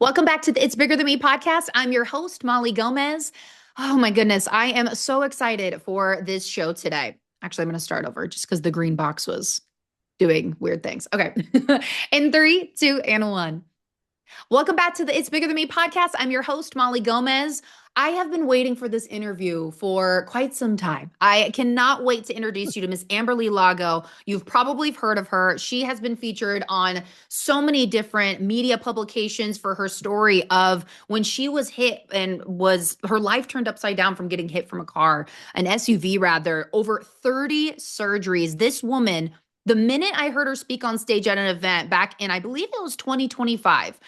Welcome back to the It's Bigger Than Me podcast. I'm your host, Molly Gomez. Oh my goodness, I am so excited for this show today. Actually, I'm going to start over just because the green box was doing weird things. Okay. In three, two, and one. Welcome back to the It's Bigger Than Me podcast. I'm your host, Molly Gomez. I have been waiting for this interview for quite some time. I cannot wait to introduce you to Miss Amberly Lago. You've probably heard of her. She has been featured on so many different media publications for her story of when she was hit and was her life turned upside down from getting hit from a car, an SUV rather, over 30 surgeries. This woman, the minute I heard her speak on stage at an event back in, I believe it was 2025,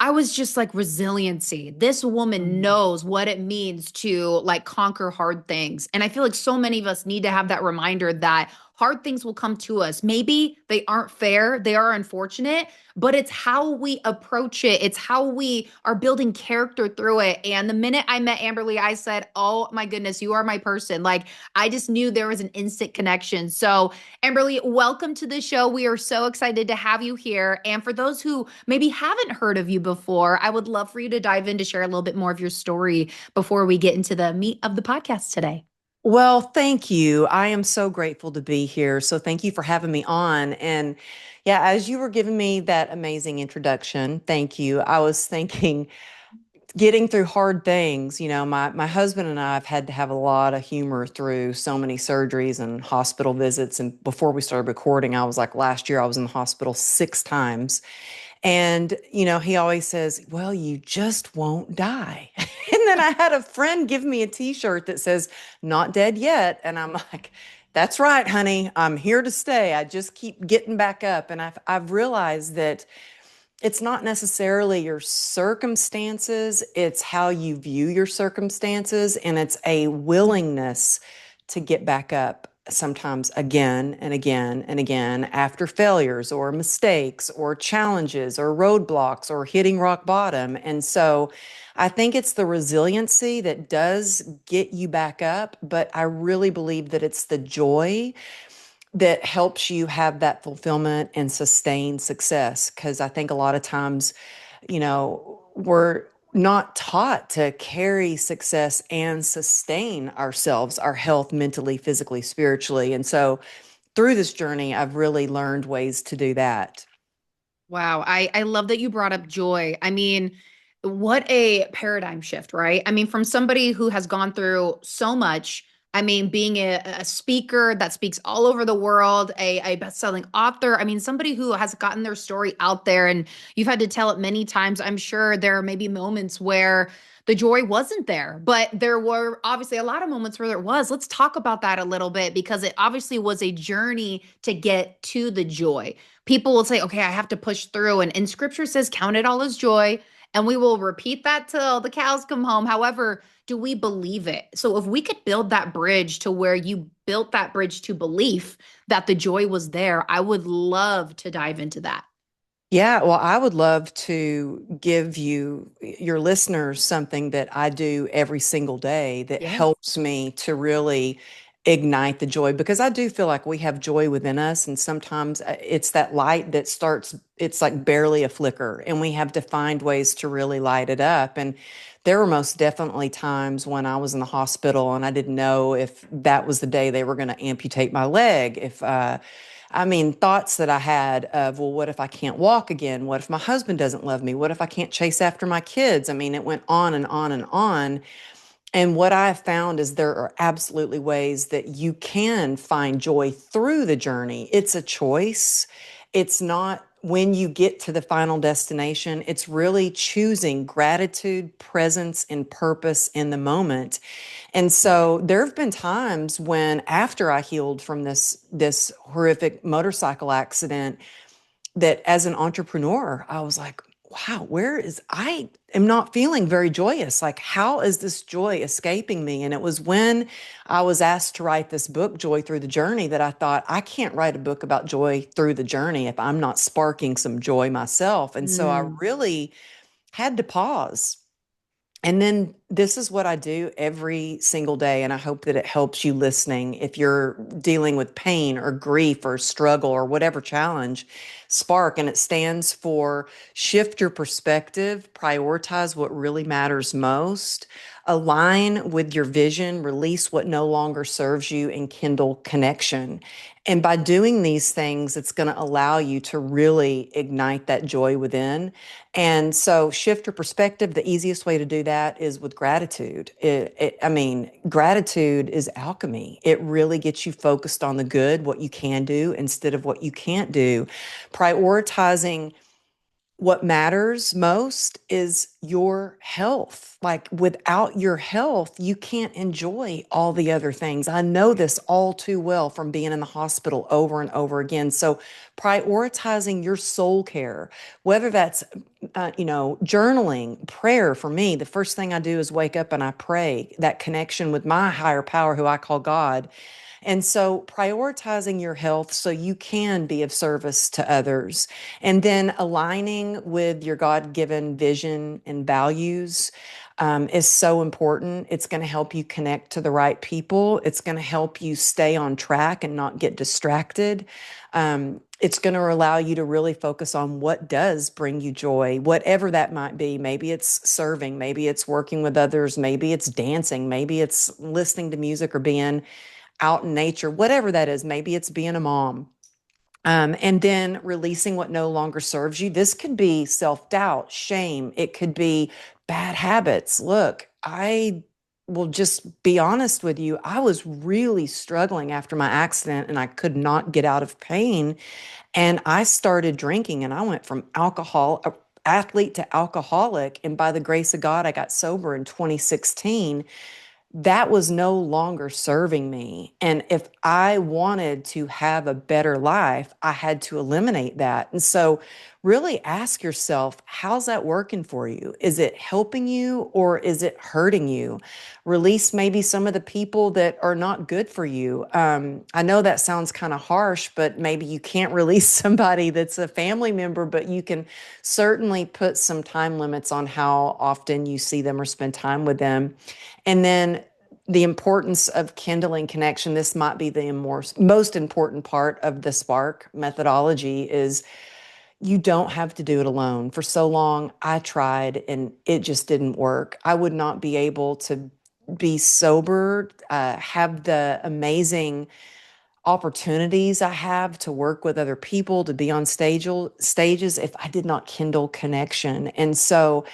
I was just like resiliency. This woman Mhm. knows what it means to like conquer hard things. And I feel like so many of us need to have that reminder that hard things will come to us. Maybe they aren't fair, they are unfortunate, but it's how we approach it. It's how we are building character through it. And the minute I met Amberly, I said, "Oh my goodness, you are my person." Like I just knew there was an instant connection. So Amberly, welcome to the show. We are so excited to have you here. And for those who maybe haven't heard of you before, I would love for you to dive in to share a little bit more of your story before we get into the meat of the podcast today. Well, thank you. I am so grateful to be here. So thank you for having me on. And yeah, as you were giving me that amazing introduction, thank you. I was thinking getting through hard things, my husband and I have had to have a lot of humor through so many surgeries and hospital visits. And before we started recording, I was like, last year I was in the hospital 6 times. And, he always says, well, you just won't die. And then I had a friend give me a t-shirt that says, not dead yet. And I'm like, that's right, honey. I'm here to stay. I just keep getting back up. And I've realized that it's not necessarily your circumstances, it's how you view your circumstances, and it's a willingness to get back up sometimes again and again and again after failures or mistakes or challenges or roadblocks or hitting rock bottom. And so I think it's the resiliency that does get you back up, but I really believe that it's the joy that helps you have that fulfillment and sustain success. Because I think a lot of times, we're not taught to carry success and sustain ourselves, our health, mentally, physically, spiritually. And so through this journey, I've really learned ways to do that. Wow. I love that you brought up joy. I mean, what a paradigm shift, right? I mean, from somebody who has gone through so much, I mean, being a speaker that speaks all over the world, a best-selling author. I mean, somebody who has gotten their story out there and you've had to tell it many times. I'm sure there may be moments where the joy wasn't there, but there were obviously a lot of moments where there was. Let's talk about that a little bit because it obviously was a journey to get to the joy. People will say, okay, I have to push through. And scripture says, count it all as joy. And we will repeat that till the cows come home. However, do we believe it? So if we could build that bridge to where you built that bridge to belief that the joy was there, I would love to dive into that. Yeah, well, I would love to give your listeners, something that I do every single day that Yes. helps me to really ignite the joy, because I do feel like we have joy within us. And sometimes it's that light that starts, it's like barely a flicker, and we have to find ways to really light it up. And there were most definitely times when I was in the hospital and I didn't know if that was the day they were going to amputate my leg. I mean, thoughts that I had of, well, what if I can't walk again? What if my husband doesn't love me? What if I can't chase after my kids? I mean, it went on and on and on. And what I have found is there are absolutely ways that you can find joy through the journey. It's a choice. It's not when you get to the final destination, it's really choosing gratitude, presence, and purpose in the moment. And so there have been times when after I healed from this horrific motorcycle accident, that as an entrepreneur, I was like, wow, I am not feeling very joyous. Like, how is this joy escaping me? And it was when I was asked to write this book, Joy Through the Journey, that I thought, I can't write a book about joy through the journey if I'm not sparking some joy myself. And so I Mm. really had to pause And then this is what I do every single day. And I hope that it helps you listening. If you're dealing with pain or grief or struggle or whatever challenge, Spark, and it stands for shift your perspective, prioritize what really matters most, align with your vision, release what no longer serves you, and kindle connection. And by doing these things, it's going to allow you to really ignite that joy within. And so, shift your perspective. The easiest way to do that is with gratitude. I mean, gratitude is alchemy. It really gets you focused on the good, what you can do, instead of what you can't do. Prioritizing what matters most is your health. Like without your health, you can't enjoy all the other things. I know this all too well from being in the hospital over and over again. So prioritizing your soul care, whether that's, journaling, prayer for me, the first thing I do is wake up and I pray that connection with my higher power, who I call God. And so prioritizing your health so you can be of service to others, and then aligning with your God given vision and values is so important. It's going to help you connect to the right people. It's going to help you stay on track and not get distracted. It's going to allow you to really focus on what does bring you joy, whatever that might be. Maybe it's serving, maybe it's working with others, maybe it's dancing, maybe it's listening to music or being out in nature, whatever that is. Maybe it's being a mom. And then releasing what no longer serves you. This could be self doubt, shame. It could be bad habits. Look, I will just be honest with you. I was really struggling after my accident and I could not get out of pain. And I started drinking and I went from athlete to alcoholic. And by the grace of God, I got sober in 2016. That was no longer serving me. And if I wanted to have a better life, I had to eliminate that. And so, really ask yourself, how's that working for you? Is it helping you or is it hurting you? Release maybe some of the people that are not good for you. I know that sounds kind of harsh, but maybe you can't release somebody that's a family member, but you can certainly put some time limits on how often you see them or spend time with them. And then the importance of kindling connection. This might be the most important part of the Spark methodology is you don't have to do it alone. For so long, I tried and it just didn't work. I would not be able to be sober, have the amazing opportunities I have to work with other people, to be on stages if I did not kindle connection. And so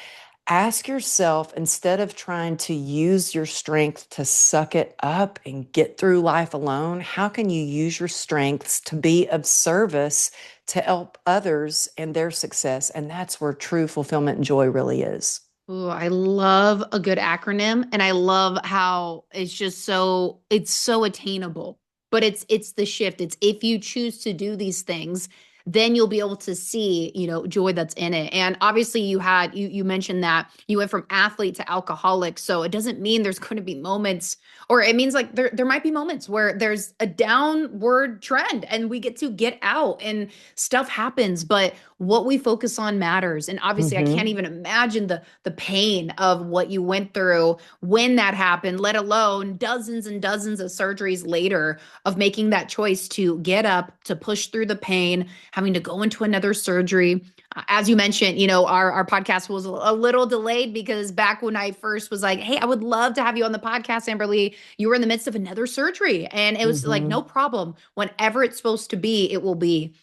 ask yourself, instead of trying to use your strength to suck it up and get through life alone, how can you use your strengths to be of service to help others and their success? And that's where true fulfillment and joy really is. Ooh, I love a good acronym and I love how it's so attainable. But it's the shift. It's if you choose to do these things, then you'll be able to see, joy that's in it. And obviously you mentioned that you went from athlete to alcoholic. So it doesn't mean there's going to be moments, or it means like there might be moments where there's a downward trend and we get to get out and stuff happens, but what we focus on matters. And obviously I can't Hmm. even imagine the pain of what you went through when that happened, let alone dozens and dozens of surgeries later of making that choice to get up, to push through the pain, having to go into another surgery. As you mentioned, our podcast was a little delayed because back when I first was like, hey, I would love to have you on the podcast, Amberly, you were in the midst of another surgery. And it was like, no Hmm. problem. Whenever it's supposed to be, it will be.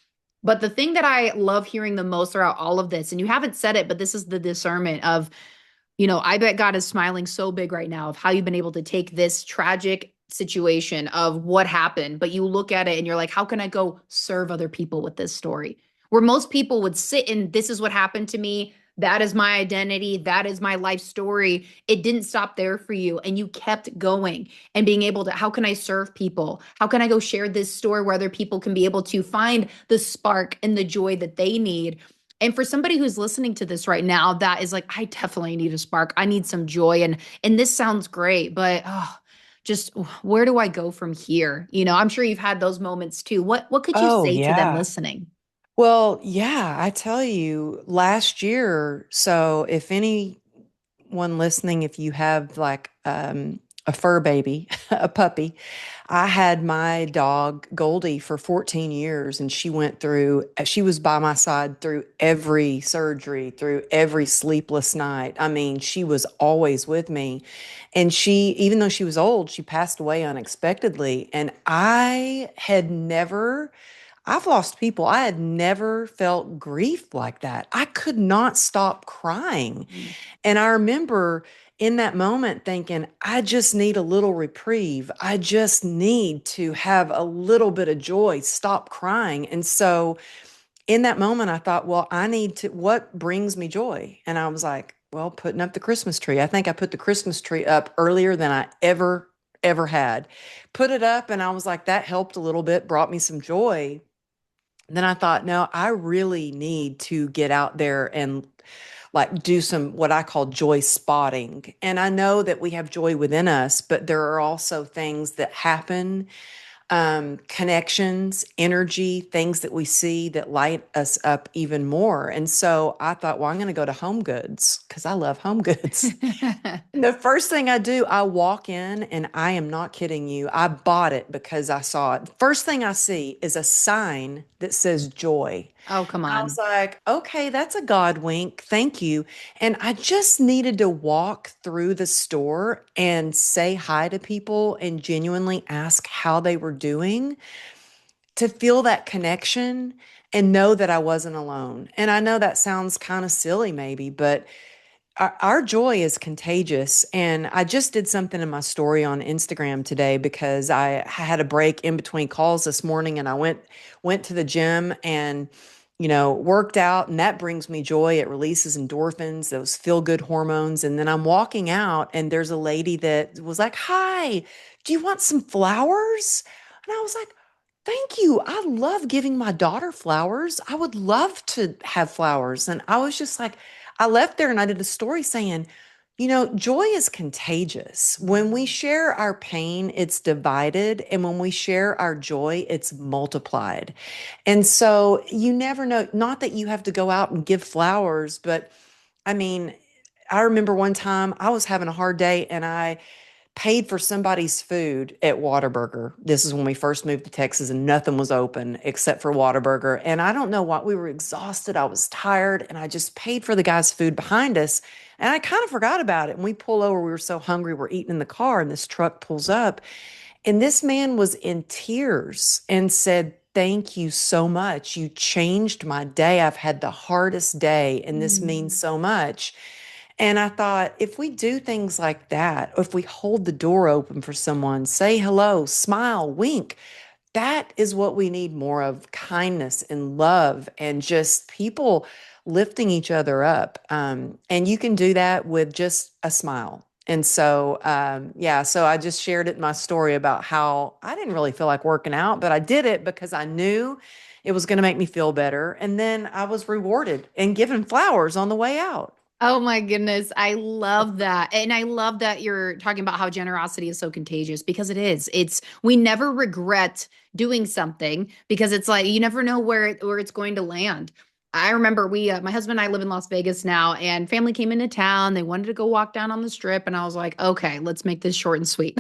But the thing that I love hearing the most throughout all of this, and you haven't said it, but this is the discernment of, I bet God is smiling so big right now of how you've been able to take this tragic situation of what happened, but you look at it and you're like, how can I go serve other people with this story? Where most people would sit in, this is what happened to me. That is my identity. That is my life story. It didn't stop there for you. And you kept going and being able to, how can I serve people? How can I go share this story where other people can be able to find the spark and the joy that they need? And for somebody who's listening to this right now, that is like, I definitely need a spark. I need some joy. And this sounds great, but just where do I go from here? I'm sure you've had those moments too. What could you Oh, say to them yeah. listening? Well, yeah, I tell you, last year, so if anyone anyone listening, if you have like a fur baby, a puppy, I had my dog Goldie for 14 years, and she was by my side through every surgery, through every sleepless night. I mean, she was always with me. And even though she was old, she passed away unexpectedly. And I've lost people. I had never felt grief like that. I could not stop crying. Mm. And I remember in that moment thinking, I just need a little reprieve. I just need to have a little bit of joy, stop crying. And so in that moment, I thought, well, what brings me joy? And I was like, well, putting up the Christmas tree. I think I put the Christmas tree up earlier than I ever had. Put it up, and I was like, that helped a little bit, brought me some joy. Then I thought, no, I really need to get out there and like do some what I call joy spotting. And I know that we have joy within us, but there are also things that happen, connections, energy, things that we see that light us up even more. And so I thought, well, I'm going to go to Home Goods because I love Home Goods. And the first thing I do, I walk in, and I am not kidding you. I bought it because I saw it. First thing I see is a sign that says joy. Oh, come And I was on. like, okay, that's a God wink. Thank you. And I just needed to walk through the store and say hi to people and genuinely ask how they were doing to feel that connection and know that I wasn't alone. And I know that sounds kind of silly, maybe, but our joy is contagious. And I just did something in my story on Instagram today because I had a break in between calls this morning, and I went to the gym and worked out, and that brings me joy. It releases endorphins, those feel good hormones. And then I'm walking out, and there's a lady that was like, "Hi, do you want some flowers?" And I was like, "Thank you. I love giving my daughter flowers. I would love to have flowers." And I was just like, I left there and I did a story saying, joy is contagious. When we share our pain, it's divided. And when we share our joy, it's multiplied. And so you never know, not that you have to go out and give flowers, but I mean, I remember one time I was having a hard day, and I paid for somebody's food at Whataburger. This is when we first moved to Texas and nothing was open except for Whataburger. And I don't know what, we were exhausted. I was tired, and I just paid for the guy's food behind us. And I kind of forgot about it. And we pull over. We were so hungry. We're eating in the car, and this truck pulls up. And this man was in tears and said, "Thank you so much. You changed my day. I've had the hardest day, and this means Mm. so much." And I thought, if we do things like that, or if we hold the door open for someone, say hello, smile, wink, that is what we need more of: kindness and love and just people lifting each other up. And you can do that with just a smile. And so, yeah, so I just shared it in my story about how I didn't really feel like working out, but I did it because I knew it was going to make me feel better. And then I was rewarded and given flowers on the way out. Oh my goodness. I love that. And I love that you're talking about how generosity is so contagious because it is. We never regret doing something because it's like you never know where it's going to land. I remember my husband and I live in Las Vegas now, and family came into town. They wanted to go walk down on the strip, and I was like, okay, let's make this short and sweet.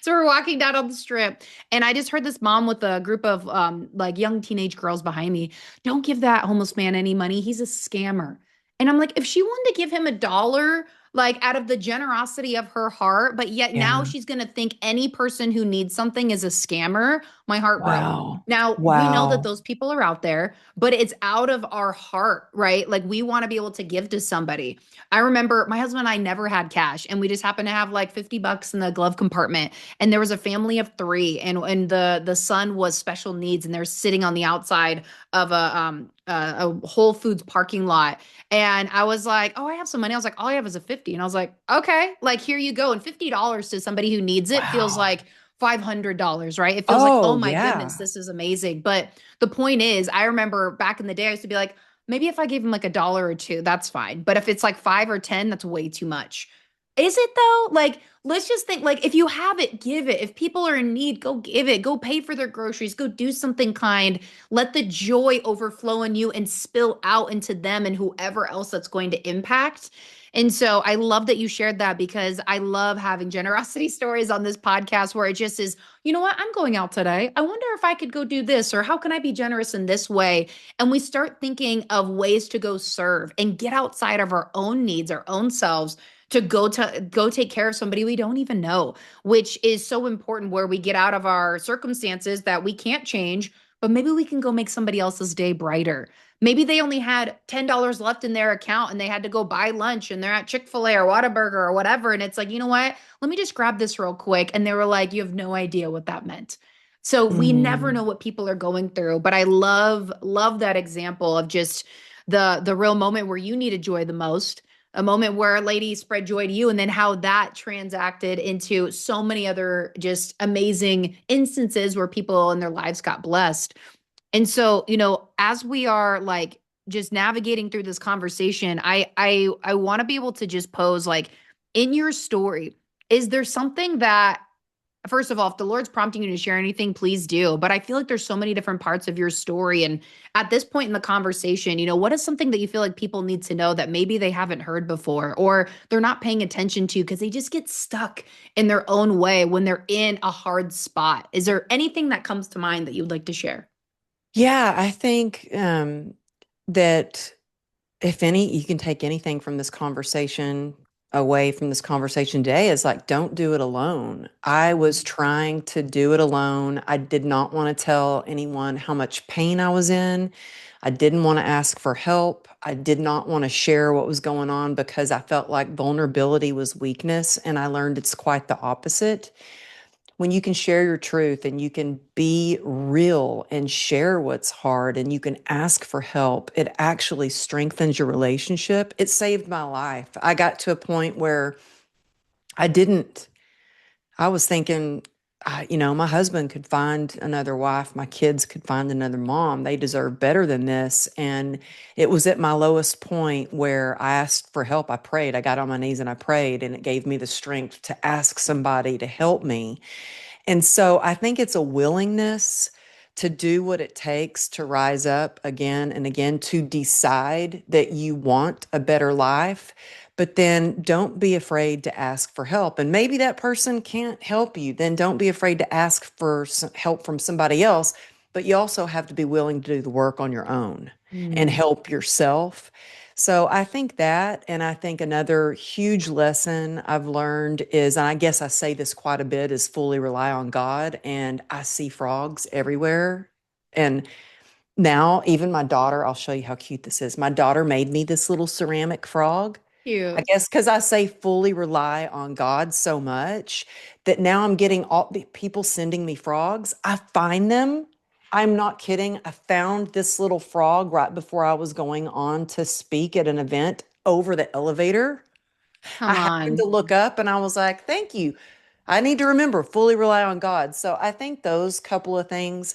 So we're walking down on the strip, and I just heard this mom with a group of like young teenage girls behind me. Don't give that homeless man any money. He's a scammer. And I'm like, if she wanted to give him $1, like out of the generosity of her heart, but yet now Yeah. she's going to think any person who needs something is a scammer, my heart broke. Wow. Now, we know that Wow. those people are out there, but it's out of our heart, right? Like we want to be able to give to somebody. I remember my husband and I never had cash, and we just happened to have like $50 in the glove compartment. And there was a family of three, and the son was special needs, and they're sitting on the outside of a Whole Foods parking lot. And I was like, oh, I have some money. I was like, all I have is a 50. And I was like, okay, like here you go. And $50 to somebody who needs it feels Wow. like $500, right? It feels like, oh Oh, my goodness, yeah. this is amazing. But the point is, I remember back in the day, I used to be like, maybe if I gave him like $1 or two, that's fine. But if it's like five or 10, that's way too much. Is it though? Like let's just think like if you have it, give it. If people are in need, go give it. Go pay for their groceries. Go do something kind. Let the joy overflow in you and spill out into them and whoever else that's going to impact. And so I love that you shared that because I love having generosity stories on this podcast where it just is, you know what, I'm going out today. I wonder if I could go do this or how can I be generous in this way? And we start thinking of ways to go serve and get outside of our own needs, our own selves to go take care of somebody we don't even know, which is so important where we get out of our circumstances that we can't change, but maybe we can go make somebody else's day brighter. Maybe they only had $10 left in their account and they had to go buy lunch and they're at Chick-fil-A or Whataburger or whatever. And it's like, you know what? Let me just grab this real quick. And they were like, you have no idea what that meant. So we never know Mm. what people are going through. But I love that example of just the real moment where you needed joy the most, a moment where a lady spread joy to you, and then how that transacted into so many other just amazing instances where people in their lives got blessed. And so, as we are like just navigating through this conversation, I want to be able to just pose like in your story, is there something that first of all, if the Lord's prompting you to share anything, please do. But I feel like there's so many different parts of your story. And at this point in the conversation, what is something that you feel like people need to know that maybe they haven't heard before or they're not paying attention to because they just get stuck in their own way when they're in a hard spot? Is there anything that comes to mind that you'd like to share? Yeah, I think that if any, you can take anything from this conversation away from this conversation today is like, don't do it alone. I was trying to do it alone. I did not want to tell anyone how much pain I was in. I didn't want to ask for help. I did not want to share what was going on because I felt like vulnerability was weakness. And I learned it's quite the opposite. When you can share your truth and you can be real and share what's hard and you can ask for help, it actually strengthens your relationship. It saved my life. I got to a point where I didn't, I was thinking, my husband could find another wife, my kids could find another mom. They deserve better than this. And it was at my lowest point where I asked for help. I prayed. I got on my knees and I prayed, and it gave me the strength to ask somebody to help me. And so I think it's a willingness to do what it takes to rise up again and again, to decide that you want a better life, but then don't be afraid to ask for help. And maybe that person can't help you, then don't be afraid to ask for some help from somebody else. But you also have to be willing to do the work on your own and Mm, help yourself. So I think that, and I think another huge lesson I've learned is, and I guess I say this quite a bit, is fully rely on God. And I see frogs everywhere. And now, even my daughter, I'll show you how cute this is. My daughter made me this little ceramic frog. I cute. guess because I say fully rely on God so much that now I'm getting all the people sending me frogs. I find them. I'm not kidding. I found this little frog right before I was going on to speak at an event over the elevator. I Come happened to on. look up and I was like, thank you. I need to remember fully rely on God. So I think those couple of things,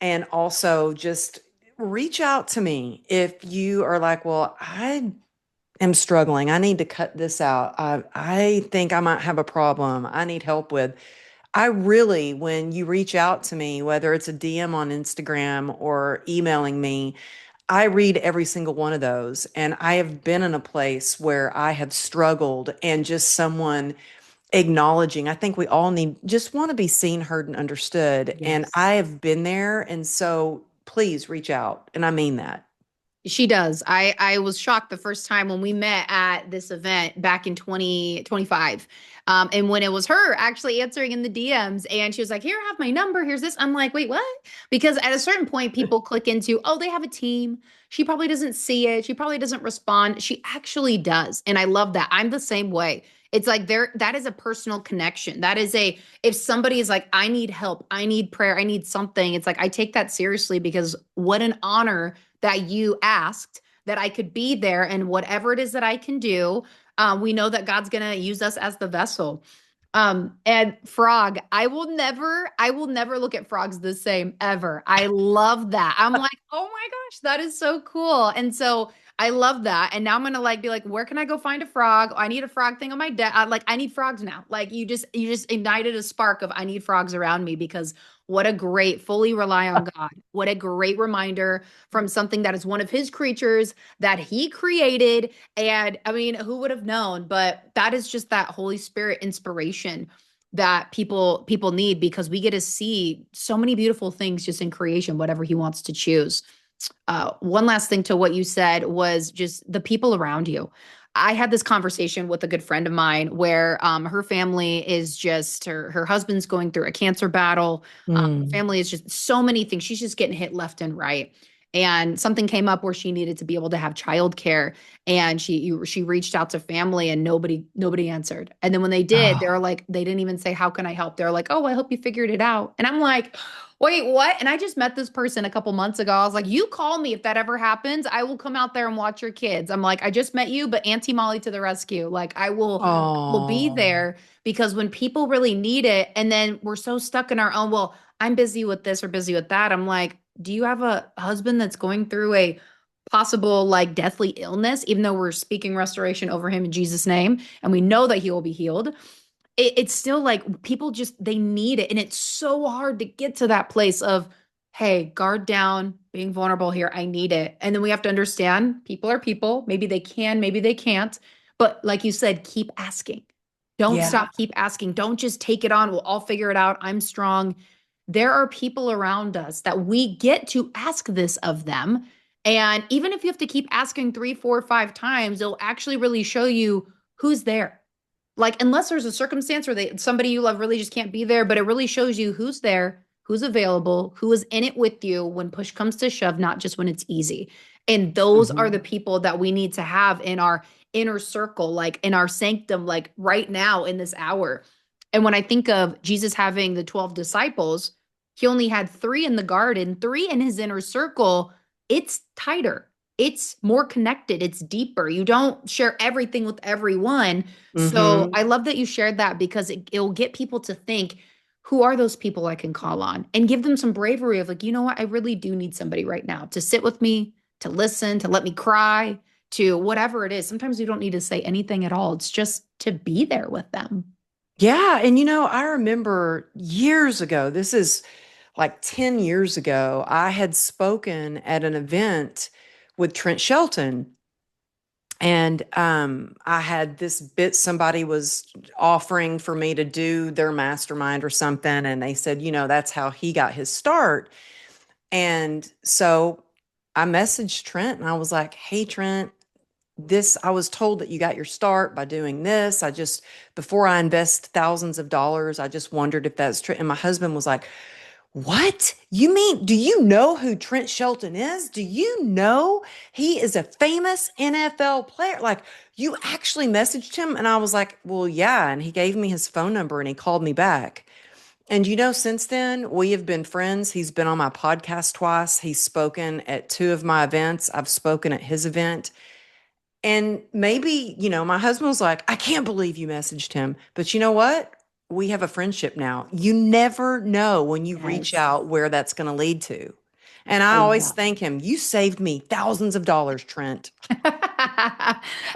and also just reach out to me if you are like, well, I am struggling. I need to cut this out. I think I might have a problem I need help with. I really, when you reach out to me, whether it's a DM on Instagram or emailing me, I read every single one of those. And I have been in a place where I have struggled and just someone acknowledging. I think we all need, just want to be seen, heard, and understood. And Yes. I have been there. And so please reach out. And I mean that. She does. I was shocked the first time when we met at this event back in 2025. And when it was her actually answering in the DMs and she was like, "Here, I have my number. Here's this." I'm like, "Wait, what?" Because at a certain point people click into, "Oh, they have a team. She probably doesn't see it. She probably doesn't respond." She actually does. And I love that. I'm the same way. It's like that is a personal connection. That is a if somebody is like, "I need help. I need prayer. I need something." It's like I take that seriously because what an honor that you asked that I could be there and whatever it is that I can do, we know that God's going to use us as the vessel. And frog, I will never look at frogs the same ever. I love that. I'm like, oh my gosh, that is so cool. And so I love that. And now I'm gonna like be like, where can I go find a frog? I need a frog thing on my desk. Like I need frogs now. Like you just ignited a spark of I need frogs around me because what a great fully rely on God. What a great reminder from something that is one of his creatures that he created. And I mean, who would have known? But that is just that Holy Spirit inspiration that people need because we get to see so many beautiful things just in creation, whatever he wants to choose. One last thing to what you said was just the people around you. I had this conversation with a good friend of mine where her family is just her husband's going through a cancer battle. Her Mm. family is just so many things. She's just getting hit left and right. And something came up where she needed to be able to have childcare, and she reached out to family, and nobody answered. And then when they did, they Oh, were like, they didn't even say, "How can I help?" They're like, "Oh, I hope you figured it out." And I'm like, wait, what? And I just met this person a couple months ago. I was like, you call me if that ever happens. I will come out there and watch your kids. I'm like, I just met you, but Auntie Molly to the rescue. Like I will be oh, there because when people really need it, and then we're so stuck in our own, well, I'm busy with this or busy with that. I'm like, do you have a husband that's going through a possible like deathly illness, even though we're speaking restoration over him in Jesus' name, and we know that he will be healed? It's still like people just they need it, and it's so hard to get to that place of, hey, guard down, being vulnerable here, I need it. And then we have to understand people are people, maybe they can, maybe they can't, but like you said, keep asking. Don't yeah, stop, keep asking. Don't just take it on, we'll all figure it out, I'm strong. There are people around us that we get to ask this of them, and even if you have to keep asking 3, 4, 5 times, it'll actually really show you who's there. Like unless there's a circumstance where somebody you love really just can't be there, but it really shows you who's there, who's available, who is in it with you when push comes to shove, not just when it's easy. And those are the hmm, people that we need to have in our inner circle, like in our sanctum, like right now in this hour. And when I think of Jesus having the 12 disciples, he only had three in the garden, three in his inner circle. It's tighter, it's more connected, it's deeper. You don't share everything with everyone. So hmm. I love that you shared that because it'll get people to think, who are those people I can call on, and give them some bravery of like, you know what? I really do need somebody right now to sit with me, to listen, to let me cry, to whatever it is. Sometimes you don't need to say anything at all. It's just to be there with them. Yeah, and I remember years ago, this is like 10 years ago, I had spoken at an event with Trent Shelton. And I had this bit somebody was offering for me to do their mastermind or something. And they said, that's how he got his start. And so I messaged Trent and I was like, hey, Trent, I was told that you got your start by doing this. Before I invest thousands of dollars, I just wondered if that's true. And my husband was like, what? You mean, do you know who Trent Shelton is? Do you know he is a famous NFL player? Like, you actually messaged him? And I was like, well, yeah. And he gave me his phone number and he called me back. And since then, we have been friends. He's been on my podcast twice. He's spoken at two of my events. I've spoken at his event. And maybe, my husband was like, I can't believe you messaged him. But you know what? We have a friendship now. You never know when you reach Yes. out where that's going to lead to. And I I love always that. thank him. You saved me thousands of dollars, Trent.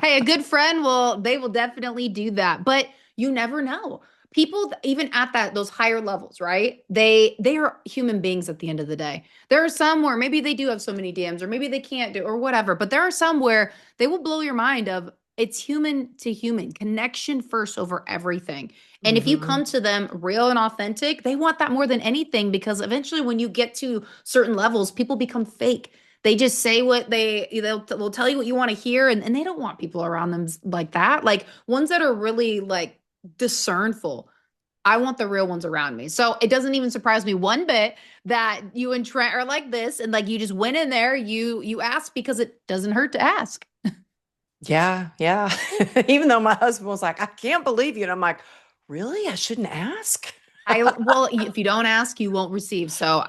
Hey, a good friend they will definitely do that. But you never know. People even at those higher levels, right? They are human beings at the end of the day. There are some where maybe they do have so many DMs or maybe they can't do or whatever, but there are some where they will blow your mind of it's human to human, connection first over everything. And if you Hmm. come to them real and authentic, they want that more than anything because eventually when you get to certain levels, people become fake. They just say what they'll tell you what you want to hear, and they don't want people around them like that. Like ones that are really like discernful. I want the real ones around me. So it doesn't even surprise me one bit that you and Trent are like this, and like you just went in there, you asked because it doesn't hurt to ask. Yeah, yeah. Even though my husband was like, I can't believe you. And I'm like, really? I shouldn't ask? Well, if you don't ask, you won't receive. So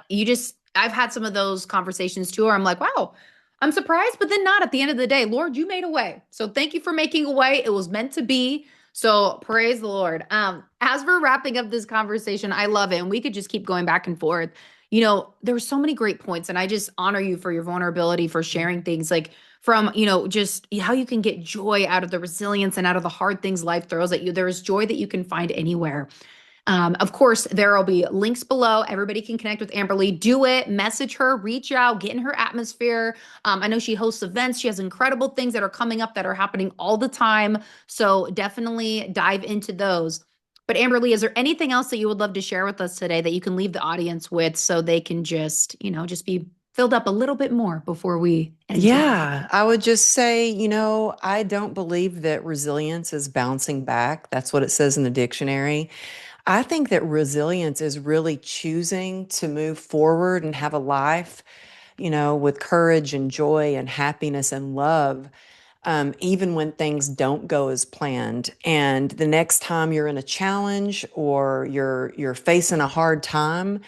I've had some of those conversations too, where I'm like, wow, I'm surprised, but then not at the end of the day. Lord, you made a way. So thank you for making a way. It was meant to be. So praise the Lord. As we're wrapping up this conversation, I love it. And we could just keep going back and forth. There were so many great points, and I just honor you for your vulnerability, for sharing things. Like from, just how you can get joy out of the resilience and out of the hard things life throws at you. There is joy that you can find anywhere. Of course, there will be links below. Everybody can connect with Amberly. Do it, message her, reach out, get in her atmosphere. I know she hosts events. She has incredible things that are coming up that are happening all the time. So definitely dive into those. But Amberly, is there anything else that you would love to share with us today that you can leave the audience with so they can just be filled up a little bit more before we end today? Yeah, I would just say, I don't believe that resilience is bouncing back. That's what it says in the dictionary. I think that resilience is really choosing to move forward and have a life, with courage and joy and happiness and love, even when things don't go as planned. And the next time you're in a challenge or you're facing a hard time,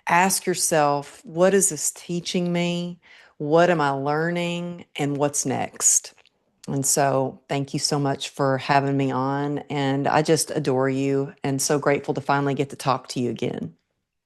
ask yourself, what is this teaching me? What am I learning? And what's next? And so, thank you so much for having me on. And I just adore you and so grateful to finally get to talk to you again.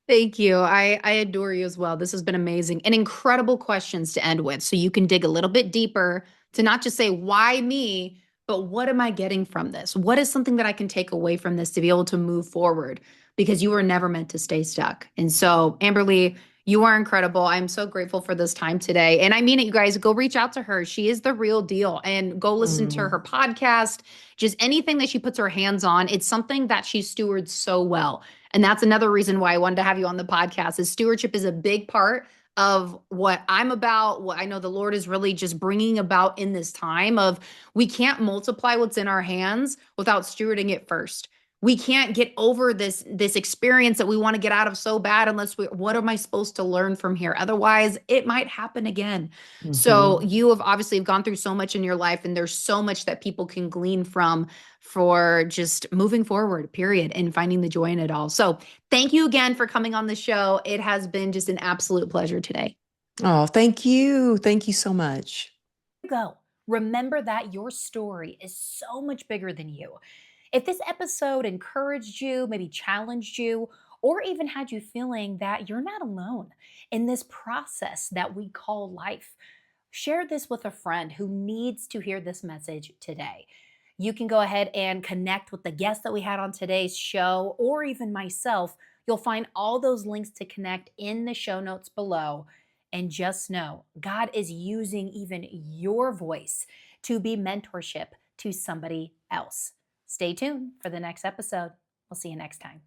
Thank you. I adore you as well. This has been amazing and incredible questions to end with. So you can dig a little bit deeper to not just say, why me, but what am I getting from this? What is something that I can take away from this to be able to move forward? Because you were never meant to stay stuck. And so, Amberly, you are incredible. I'm so grateful for this time today. And I mean it, you guys, go reach out to her. She is the real deal and go listen to her Mm. podcast. Just anything that she puts her hands on, it's something that she stewards so well. And that's another reason why I wanted to have you on the podcast is stewardship is a big part of what I'm about, what I know the Lord is really just bringing about in this time of we can't multiply what's in our hands without stewarding it first. We can't get over this experience that we want to get out of so bad unless what am I supposed to learn from here? Otherwise, it might happen again. So Hmm. you have obviously gone through so much in your life and there's so much that people can glean from for just moving forward, period, and finding the joy in it all. So, thank you again for coming on the show. It has been just an absolute pleasure today. Oh, thank you. Thank you so much. Go. Remember that your story is so much bigger than you. If this episode encouraged you, maybe challenged you, or even had you feeling that you're not alone in this process that we call life, share this with a friend who needs to hear this message today. You can go ahead and connect with the guest that we had on today's show, or even myself. You'll find all those links to connect in the show notes below. And just know God is using even your voice to be mentorship to somebody else. Stay tuned for the next episode. We'll see you next time.